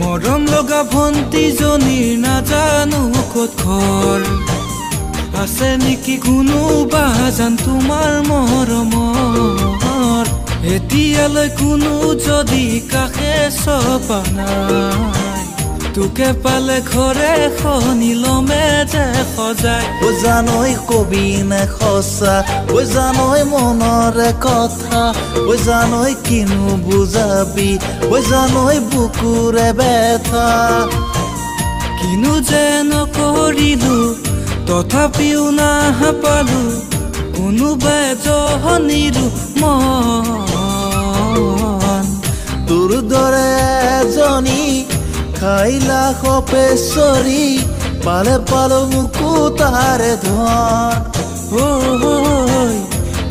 মৰম লগা ভণ্টিজনীৰ নাজানো ক'ত ঘৰ আছে নেকি কোনোবা জান তোমাৰ মৰমৰ এতিয়ালৈ কোনো যদি কাষে চপা নাই তোকে পালে ঘৰে খনিলমে যে সজাই জানৈ কবি নে সঁচা জানৈ মনৰে কথা জানৈ কিনো বুজাবি জানৈ বুকুৰে বেথা কিনো যে নকৰিলো তথাপিও নাপালো কোনোবা এজনীৰো মন তোৰ দৰে এজনী খাইলা সপেশ্বৰী পালে পালো মোকো তাৰে ধন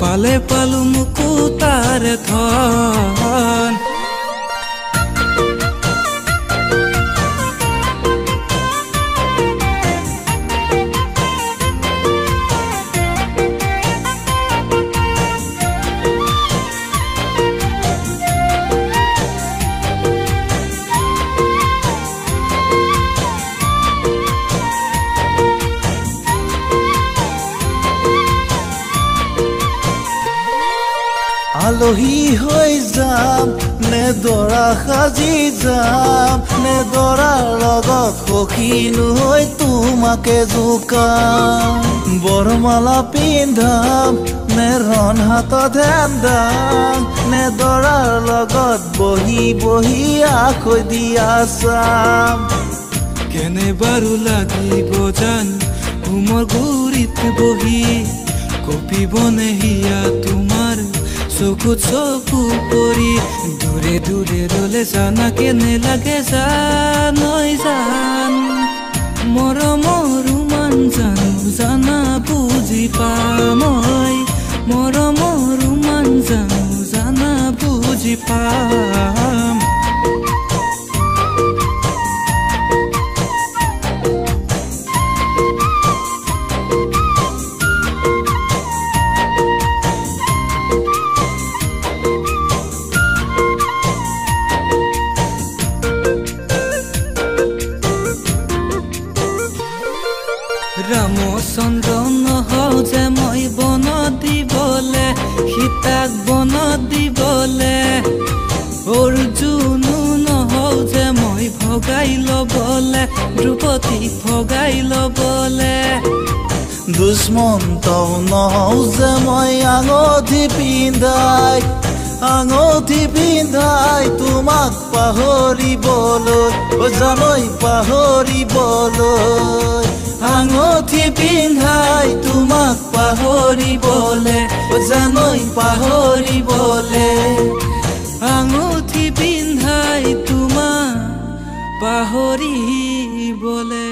পালে পালো মোকো তাৰে ধন আলহী হৈ যাম নে দৰা সাজি যাম নে দৰাৰ লগত সখীনো হৈ তোমাকে জোকাম বৰমালা পিন্ধাম নে ৰণ হাতত ধ্যান দাম নে দৰাৰ লগত বহি বহি আখৈ দিয়া চাম কেনে বাৰু লাগিব জান ঘুমৰ গুৰিত বহি কপিবনে হিয়া তোমাৰ চকুত চকু পৰি দূৰে দূৰে ৰলে জানা কেনে লাগে জানৈ জান মৰমৰ মান জানো জানা বুজি পাম মৰমৰ মান জানো জানা বুজি পাম ৰামচন্দ্ৰ নহও যে মই বনত দিবলে সীতাক বনত দিবলে অৰ্জুনো নহও যে মই ভগাই লবলে দ্ৰুপদীক ভগাই লবলে দুশ্মন্ত নহও যে মই আঙঠি পিন্ধাই তোমাক পাহৰিবলৈ জানৈ পাহৰিবলৈ আঙঠি পিন্ধাই তোমাক পাহৰিবলে জানৈ পাহৰিবলে আঙঠি পিন্ধাই তোমাক পাহৰিবলে